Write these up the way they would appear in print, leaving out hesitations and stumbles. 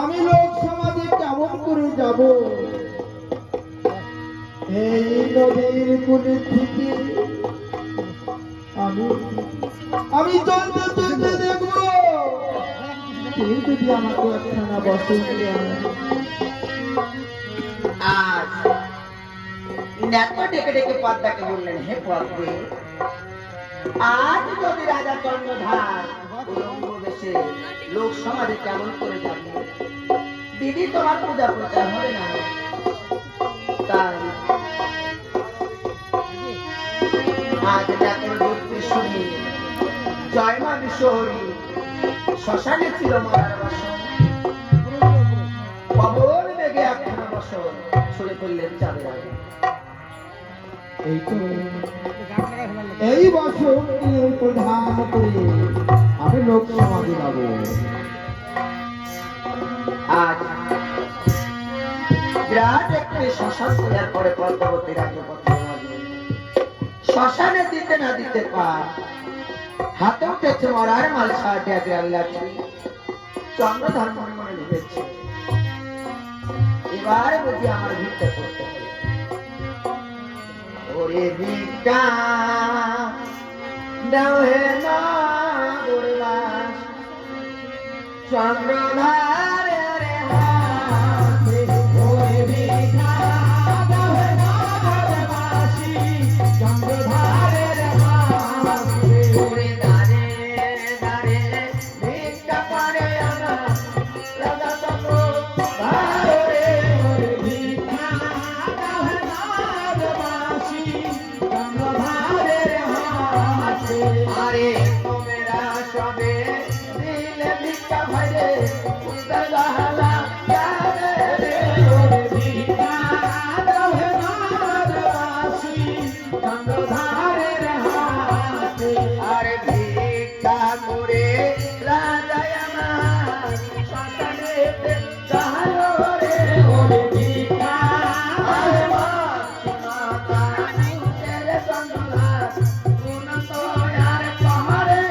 আমি লোক সমাজে কেমন যাব এই নদীর কুলে থেকে আমি আমি চলতে চলতে দেখবো কেউ যদি আমাকে একখানা বস্ত্র দিয়ে আনে। আজ নেতা ডেকে ডেকে পদ্মাকে বললেন, হে পদ্মে, আজ যদি রাজা চন্দ্রধার উলঙ্গ বেশে লোক সমাজে কেমন করে যাবে, দিদি তোমার পূজা প্রচার হবে না। তাই আজ নেতার যুক্তি শুনি জয় মা বিশ্বহরি শ্মশানে ছিল মারার বাসন, কবর বেগে একখানা বসন ছুড়ে ফেললেন চাঁদের আগে। এই তো এই বছর প্রধান করে আমি লোক সমাজে যাব। আজ বিরাট একটি শ্মশান তৈরি করে পদ্মাবতী রাজ্যপত্র শ্মশানে দিতে না দিতে পার হাতে উঠেছে মরার মাল ছাড়ে গ্রাম লাগছে। চন্দ্রধর মনে মনে ভেবেছে, এবার বুঝি আমার ভিক্ষা করতে হবে। ওরে ভিক্ষা দাও হে না দুর্বাস চন্দ্রধারে রে হাতে, ওরে ভিক্ষা দাও হে না দুর্বাসী চন্দ্রধারে রে হাতে, ওরে দারে দারে ভিক্ষা করে আমার রাজা চন্দ্রধারে, ওরে ভিক্ষা দাও হে না দুর্বাসী চন্দ্রধারে রে হাতে। আরে তোমরা সবে দিলে ভিক্ষা ভাইরে উদর গহলা যাবে রে, ওরে ভিক্ষা দাও হে না দুর্বাসী চন্দ্রধারে রে হাতে। আরে ভিক্ষা করে রাজা আমার শ্মশানেতে যালো রে, ওরে ভিক্ষা আরে মাতা ছেলে চন্দ্রধার উন্নত আর পাহাড়ে,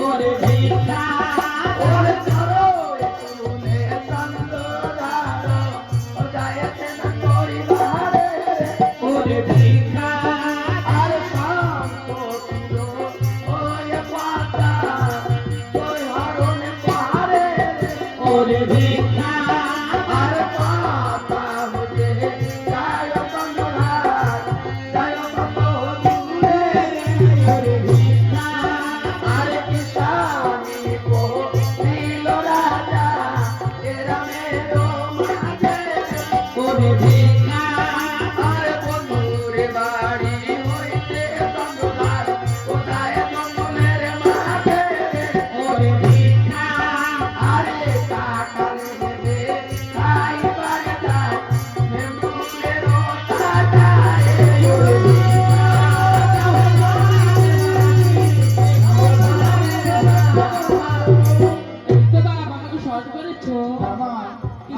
ওরে ভিক্ষা ওরে ধরো শুনে চন্দ্রধার যাইতে না করি বাহারে, ওরে ভিক্ষা আর সম্পত্তি ওরে পাতা ওই হরণে পাহাড়ে, ওরে ভিক্ষা আর পাতা হতে যায় চন্দ্রধার যায় কত দূরে, ওরে ভিক্ষা আর কিষানি কো দিল রাজা এরামের মাঝে, ওরে ভিক্ষা আর বন্ধুরে বাড়ি হইতে চন্দ্রধার কোথায় জঙ্গলের মাঝে, ওরে ভিক্ষা আরে কাকালে দেবে খাইবার যায় মেমুলের তাটায়, ওরে ভিক্ষা দাও হে না বাবা,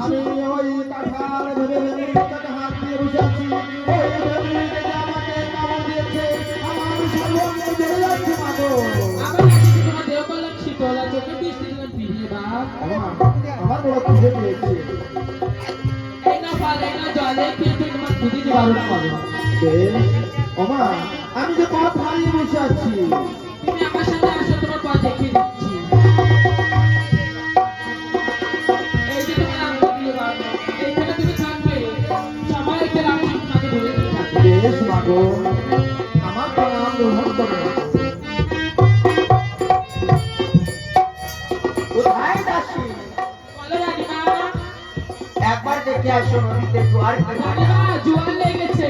আমি ওই কাঁঠাল ভেবে ভেবে তাকে হাত দিয়ে বসে আছি। ওই ভেবে যে আমাকে কামড় দিয়েছে, আমার সর্বঙ্গ জ্বলে যাচ্ছে মা গো। আমার বড় খিদে পেয়েছে। বেশ, ওমা, আমি যে পথ হারিয়ে বসে আছি। বেশ মা গো, আমার প্রণাম গ্রহণ করো। কোথায় দাসী? একবার দেখে আসো নদীতে জোয়ার জোয়ার লেগেছে।